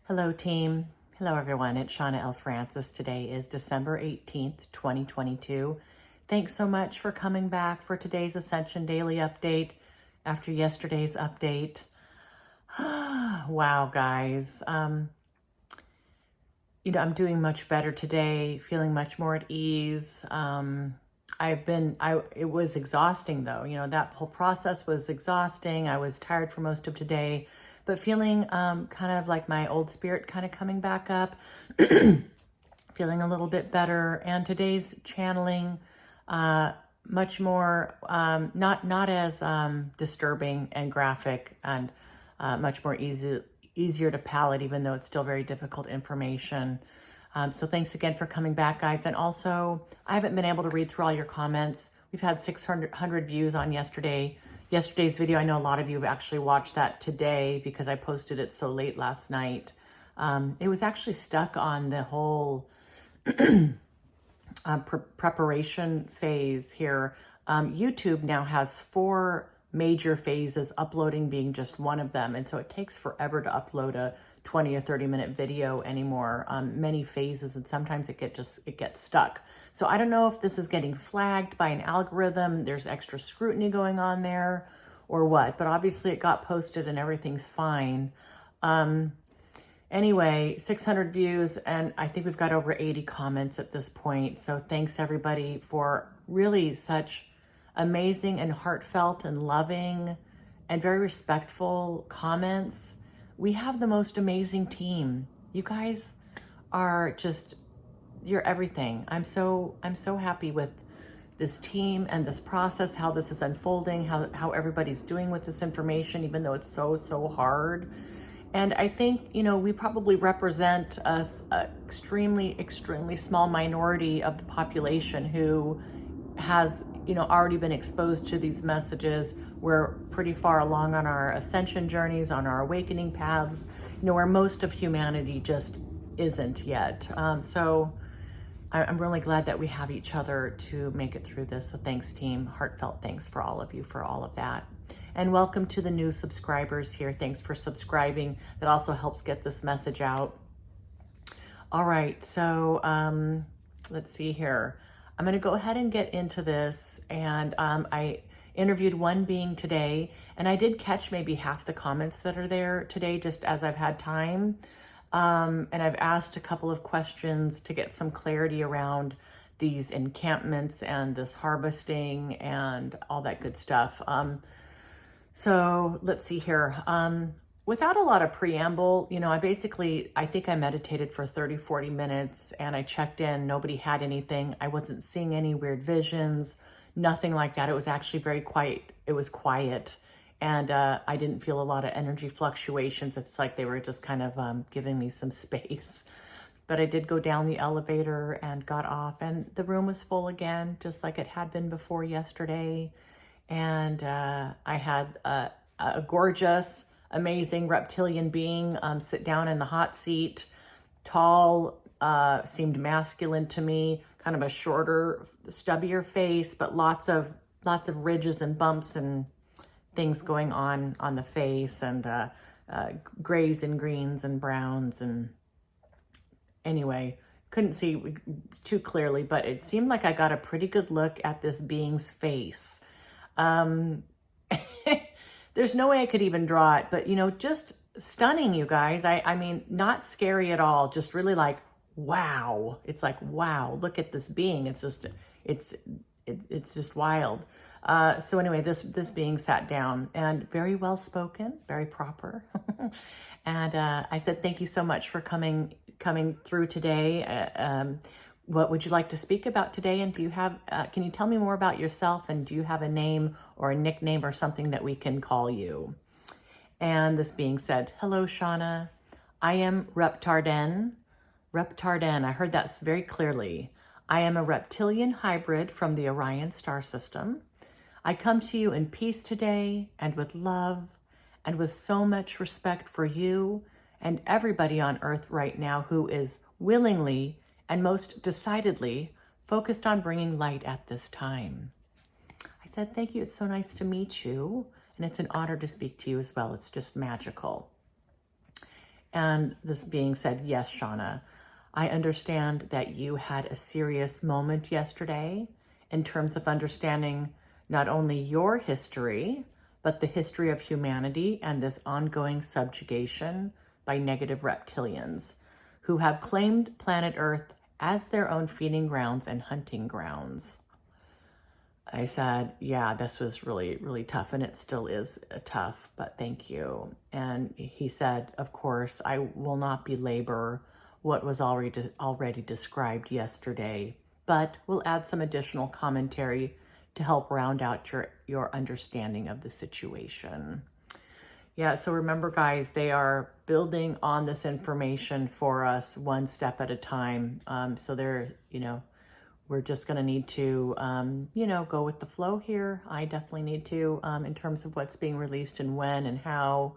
Hello, team. Hello, everyone. It's Shauna L. Francis. Today is December 18th, 2022. Thanks so much for coming back for today's Ascension Daily Update after yesterday's update. Wow, guys. I'm doing much better today, feeling much more at ease. It was exhausting though. That whole process was exhausting. I was tired for most of today, but feeling kind of like my old spirit kind of coming back up, feeling a little bit better. And today's channeling, much more, not as disturbing and graphic, and much more easier to palate, even though it's still very difficult information. So thanks again for coming back, guys. And also, I haven't been able to read through all your comments. We've had 600 views on yesterday's video. I know a lot of you have actually watched that today because I posted it so late last night. It was actually stuck on the whole preparation phase here. YouTube now has 4 major phases, uploading being just one of them. And so it takes forever to upload a 20 or 30 minute video anymore, many phases, and sometimes it gets stuck. So I don't know if this is getting flagged by an algorithm, there's extra scrutiny going on there, or what, but obviously it got posted and everything's fine. Anyway, 600 views, and I think we've got over 80 comments at this point. So thanks everybody for really such amazing and heartfelt and loving and very respectful comments. We have the most amazing team. You guys are you're everything. I'm so happy with this team and this process, how this is unfolding, how everybody's doing with this information, even though it's so hard. And I think, we probably represent an extremely small minority of the population who has, already been exposed to these messages. We're pretty far along on our ascension journeys, on our awakening paths, where most of humanity just isn't yet. So I'm really glad that we have each other to make it through this. So thanks, team. Heartfelt thanks for all of you for all of that. And welcome to the new subscribers here. Thanks for subscribing. That also helps get this message out. All right, so let's see here. I'm going to go ahead and get into this. And I interviewed one being today, and I did catch maybe half the comments that are there today, just as I've had time. And I've asked a couple of questions to get some clarity around these encampments and this harvesting and all that good stuff. So let's see here. Without a lot of preamble, I think I meditated for 30, 40 minutes and I checked in. Nobody had anything. I wasn't seeing any weird visions, nothing like that. It was actually very quiet. It was quiet. And I didn't feel a lot of energy fluctuations. It's like they were just kind of giving me some space. But I did go down the elevator and got off, and the room was full again, just like it had been before yesterday. And I had a gorgeous, amazing reptilian being sit down in the hot seat, tall, seemed masculine to me, kind of a shorter, stubbier face, but lots of ridges and bumps and things going on the face, and grays and greens and browns. And anyway, couldn't see too clearly, but it seemed like I got a pretty good look at this being's face. There's no way I could even draw it, but just stunning, you guys. I mean, not scary at all, just really like, wow. It's like, wow, look at this being. It's just wild. So anyway, this being sat down, and very well spoken, very proper. And I said, thank you so much for coming through today. What would you like to speak about today? And do you have, can you tell me more about yourself? And do you have a name or a nickname or something that we can call you? And this being said, hello, Shauna. I am Reptarden. Reptarden, I heard that very clearly. I am a reptilian hybrid from the Orion star system. I come to you in peace today, and with love, and with so much respect for you and everybody on earth right now who is willingly and most decidedly focused on bringing light at this time. I said, thank you. It's so nice to meet you. And it's an honor to speak to you as well. It's just magical. And this being said, yes, Shauna, I understand that you had a serious moment yesterday in terms of understanding not only your history, but the history of humanity and this ongoing subjugation by negative reptilians who have claimed planet Earth as their own feeding grounds and hunting grounds. I said, yeah, this was really, really tough, and it still is tough, but thank you. And he said, of course, I will not belabor what was already described yesterday, but we'll add some additional commentary to help round out your understanding of the situation. Yeah, so remember, guys, they are building on this information for us one step at a time. So they're, we're just going to need to, go with the flow here. I definitely need to, in terms of what's being released and when and how.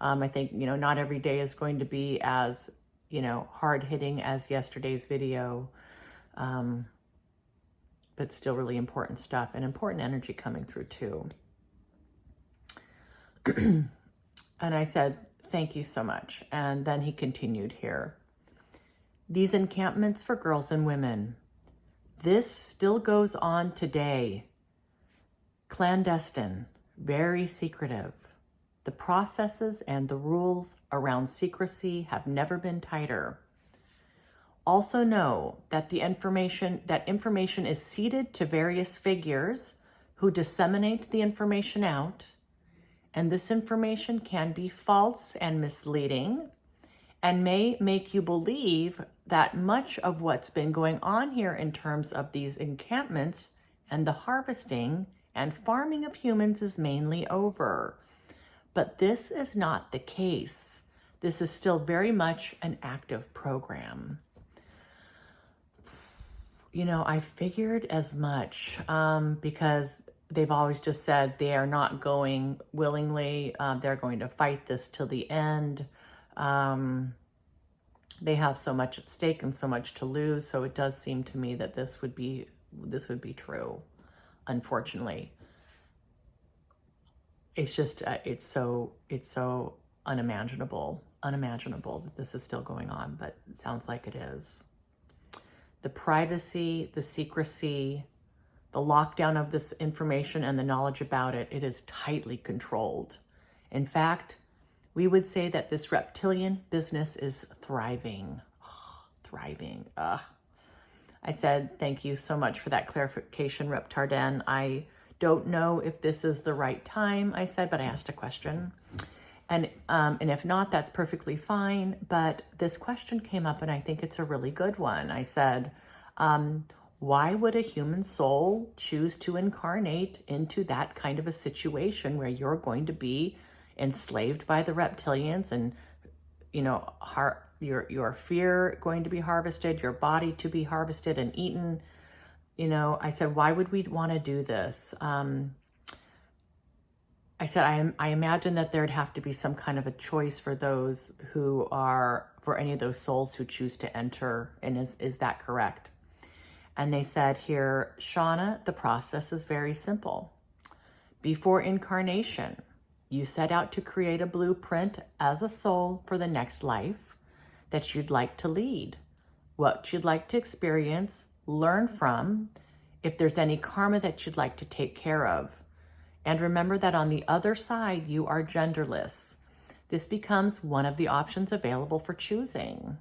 I think, not every day is going to be as, hard hitting as yesterday's video. But still really important stuff and important energy coming through too. And I said, thank you so much. And then he continued here. These encampments for girls and women. This still goes on today. Clandestine, very secretive. The processes and the rules around secrecy have never been tighter. Also know that the information is ceded to various figures who disseminate the information out, and this information can be false and misleading and may make you believe that much of what's been going on here in terms of these encampments and the harvesting and farming of humans is mainly over. But this is not the case. This is still very much an active program. I figured as much because they've always just said they are not going willingly. They're going to fight this till the end. They have so much at stake and so much to lose. So it does seem to me that this would be true. Unfortunately, it's just it's so unimaginable that this is still going on. But it sounds like it is. The privacy, the secrecy, the lockdown of this information and the knowledge about it, it is tightly controlled. In fact, we would say that this reptilian business is thriving. Thriving. I said, thank you so much for that clarification, Reptarden. I don't know if this is the right time, I said, but I asked a question. And if not, that's perfectly fine. But this question came up, and I think it's a really good one. I said, why would a human soul choose to incarnate into that kind of a situation where you're going to be enslaved by the reptilians and, your fear going to be harvested, your body to be harvested and eaten? I said, why would we want to do this? I said, I imagine that there'd have to be some kind of a choice for any of those souls who choose to enter. And is that correct? And they said here, Shauna, the process is very simple. Before incarnation, you set out to create a blueprint as a soul for the next life that you'd like to lead, what you'd like to experience, learn from, if there's any karma that you'd like to take care of. And remember that on the other side, you are genderless. This becomes one of the options available for choosing.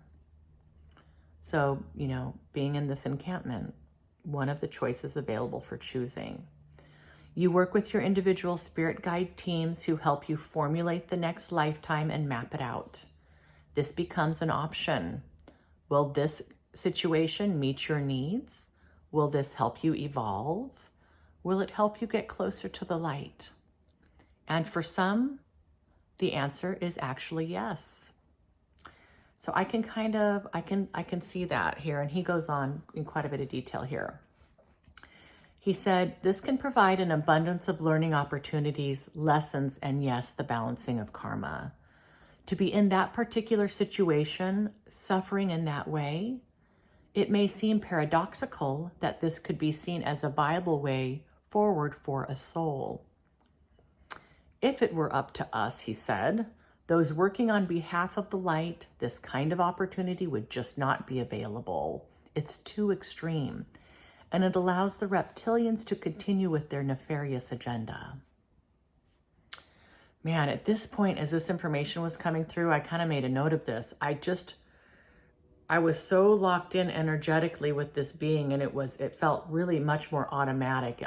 So, being in this encampment, one of the choices available for choosing. You work with your individual spirit guide teams who help you formulate the next lifetime and map it out. This becomes an option. Will this situation meet your needs? Will this help you evolve? Will it help you get closer to the light? And for some, the answer is actually yes. So I can I can see that here. And he goes on in quite a bit of detail here. He said, this can provide an abundance of learning opportunities, lessons, and yes, the balancing of karma. To be in that particular situation, suffering in that way, it may seem paradoxical that this could be seen as a viable way forward for a soul. If it were up to us, he said, Those working on behalf of the light, this kind of opportunity would just not be available. It's too extreme, and it allows the reptilians to continue with their nefarious agenda. Man, at this point, as this information was coming through, I kind of made a note of this. I was so locked in energetically with this being, and it felt really much more automatic.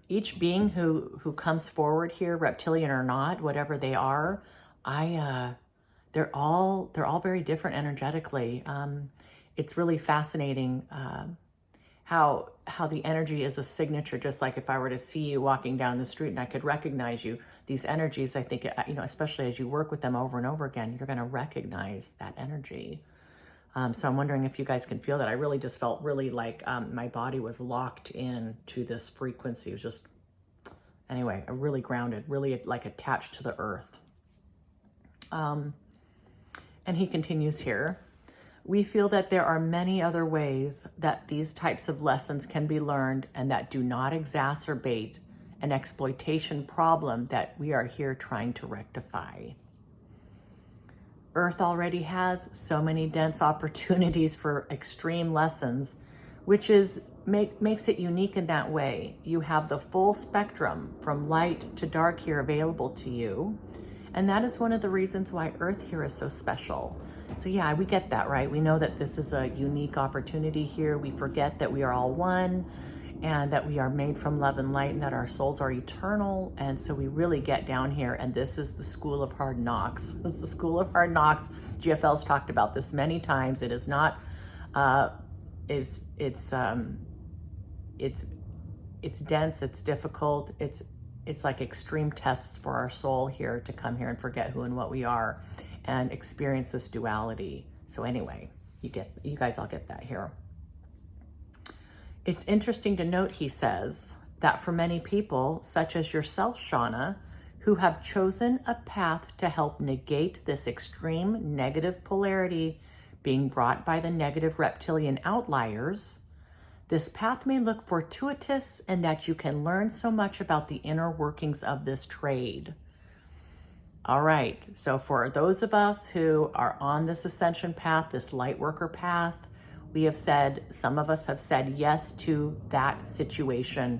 Each being who comes forward here, reptilian or not, whatever they are, they're all very different energetically. It's really fascinating how the energy is a signature. Just like if I were to see you walking down the street and I could recognize you, these energies, I think, especially as you work with them over and over again, you're going to recognize that energy. So I'm wondering if you guys can feel that. I really just felt really like my body was locked in to this frequency. It was just, anyway, really grounded, really like attached to the earth. And he continues here. We feel that there are many other ways that these types of lessons can be learned and that do not exacerbate an exploitation problem that we are here trying to rectify. Earth already has so many dense opportunities for extreme lessons, which makes it unique in that way. You have the full spectrum from light to dark here available to you. And that is one of the reasons why Earth here is so special. So yeah, we get that, right? We know that this is a unique opportunity here. We forget that we are all one and that we are made from love and light and that our souls are eternal. And so we really get down here, and this is the school of hard knocks. It's the school of hard knocks. GFL's talked about this many times. It is not, it's dense, it's difficult, it's like extreme tests for our soul here to come here and forget who and what we are and experience this duality. So anyway, you guys all get that here. It's interesting to note, he says, that for many people, such as yourself, Shauna, who have chosen a path to help negate this extreme negative polarity being brought by the negative reptilian outliers, this path may look fortuitous in that you can learn so much about the inner workings of this trade. All right, so for those of us who are on this ascension path, this light worker path, we have said, some of us have said yes to that situation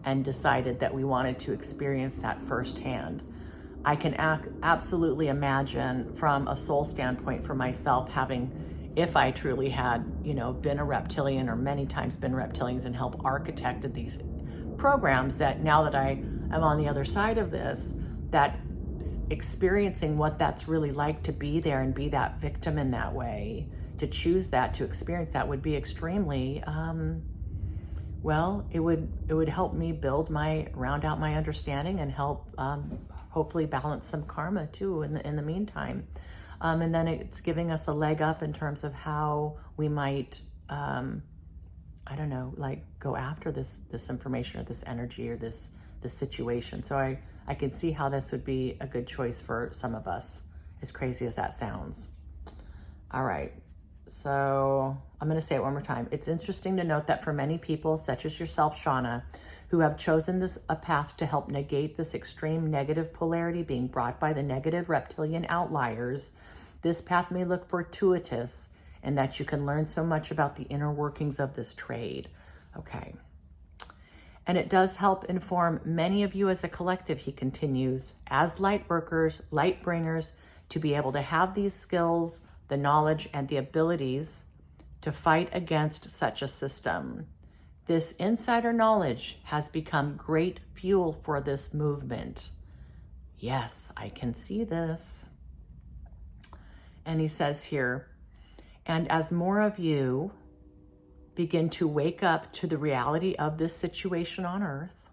and decided that we wanted to experience that firsthand. I can absolutely imagine from a soul standpoint for myself having, if I truly had, been a reptilian or many times been reptilians and helped architected these programs, that now that I am on the other side of this, that experiencing what that's really like to be there and be that victim in that way, to choose that, to experience that would be extremely, it would help me round out my understanding and help hopefully balance some karma too in the meantime. And then it's giving us a leg up in terms of how we might, go after this information or this energy or this situation. So I can see how this would be a good choice for some of us, as crazy as that sounds. All right. So I'm going to say it one more time. It's interesting to note that for many people, such as yourself, Shauna, who have chosen a path to help negate this extreme negative polarity being brought by the negative reptilian outliers, this path may look fortuitous in that you can learn so much about the inner workings of this trade. Okay. And it does help inform many of you as a collective, he continues, as light workers, light bringers, to be able to have these skills, the knowledge, and the abilities to fight against such a system. This insider knowledge has become great fuel for this movement. Yes, I can see this. And he says here, and as more of you begin to wake up to the reality of this situation on Earth,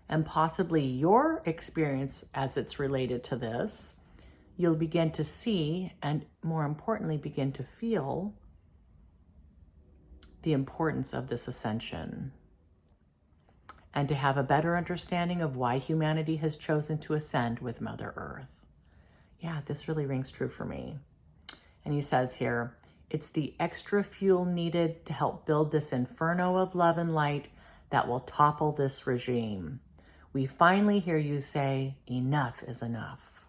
and possibly your experience as it's related to this, you'll begin to see, and more importantly, begin to feel the importance of this ascension, and to have a better understanding of why humanity has chosen to ascend with Mother Earth. Yeah, this really rings true for me. And he says here, it's the extra fuel needed to help build this inferno of love and light that will topple this regime. We finally hear you say, enough is enough.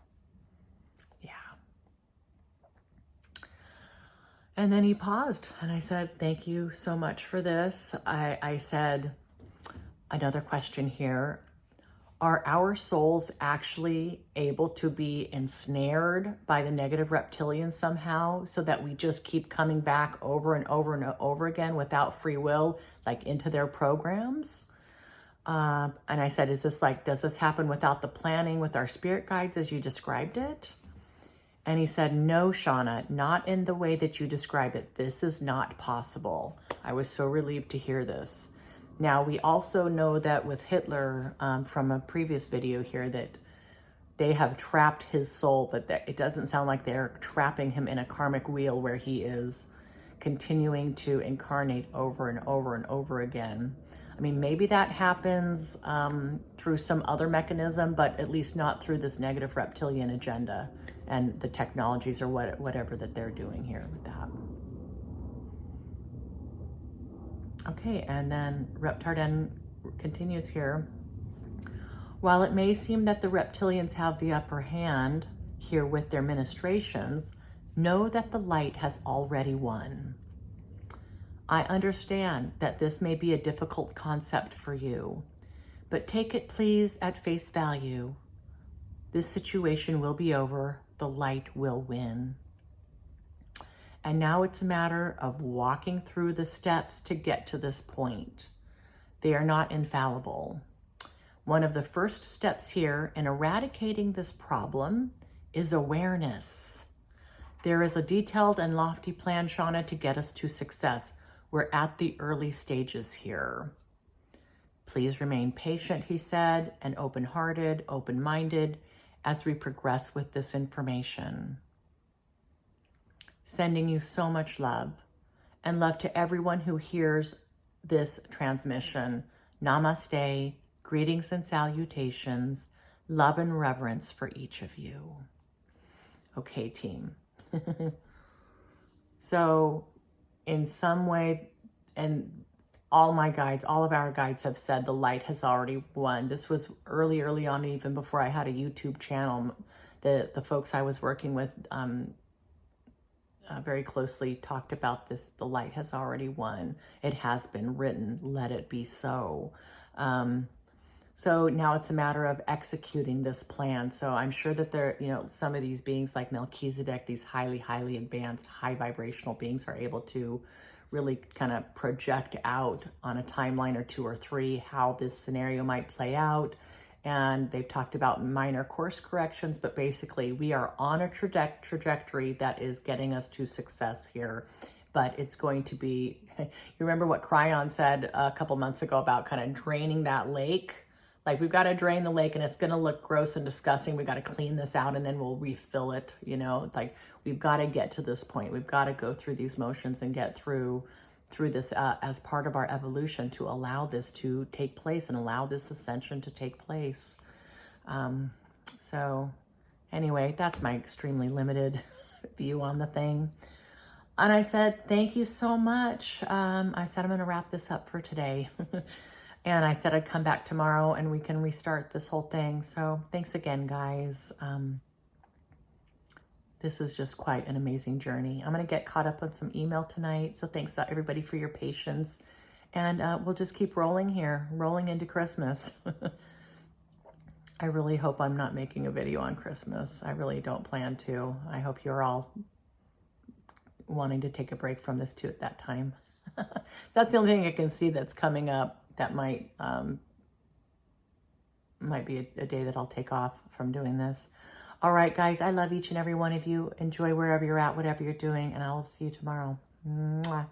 And then he paused and I said, thank you so much for this. I said, another question here. Are our souls actually able to be ensnared by the negative reptilians somehow so that we just keep coming back over and over and over again without free will, like into their programs? And I said, is this like, does this happen without the planning with our spirit guides as you described it? And he said, no, Shauna, not in the way that you describe it. This is not possible. I was so relieved to hear this. Now, we also know that with Hitler, from a previous video here, that they have trapped his soul, that it doesn't sound like they're trapping him in a karmic wheel where he is continuing to incarnate over and over and over again. I mean, maybe that happens through some other mechanism, but at least not through this negative reptilian agenda and the technologies or whatever that they're doing here with that. Okay, and then Reptarden continues here. While it may seem that the reptilians have the upper hand here with their ministrations, know that the light has already won. I understand that this may be a difficult concept for you, but take it please at face value. This situation will be over. The light will win. And now it's a matter of walking through the steps to get to this point. They are not infallible. One of the first steps here in eradicating this problem is awareness. There is a detailed and lofty plan, Shauna, to get us to success. We're at the early stages here. Please remain patient, he said, and open-hearted, open-minded as we progress with this information. Sending you so much love, and love to everyone who hears this transmission. Namaste, greetings and salutations, love and reverence for each of you. Okay, team. So in some way, and all my guides, all of our guides have said the light has already won. This was early on, even before I had a YouTube channel. The folks I was working with very closely talked about this. The light has already won. It has been written. Let it be so. So now it's a matter of executing this plan. So I'm sure that there, some of these beings like Melchizedek, these highly advanced, high vibrational beings are able to really kind of project out on a timeline or 2 or 3 how this scenario might play out. And they've talked about minor course corrections, but basically we are on a trajectory that is getting us to success here. But it's going to be, you remember what Cryon said a couple months ago about kind of draining that lake? Like, we've got to drain the lake and it's going to look gross and disgusting. We've got to clean this out and then we'll refill it, like we've got to get to this point. We've got to go through these motions and get through this as part of our evolution to allow this to take place and allow this ascension to take place. So anyway, that's my extremely limited view on the thing. And I said, thank you so much. I said, I'm going to wrap this up for today. And I said I'd come back tomorrow and we can restart this whole thing. So thanks again, guys. This is just quite an amazing journey. I'm going to get caught up on some email tonight. So thanks everybody for your patience. And we'll just keep rolling here, rolling into Christmas. I really hope I'm not making a video on Christmas. I really don't plan to. I hope you're all wanting to take a break from this too at that time. That's the only thing I can see that's coming up that might be a day that I'll take off from doing this. All right, guys, I love each and every one of you. Enjoy wherever you're at, whatever you're doing, and I'll see you tomorrow. Mwah.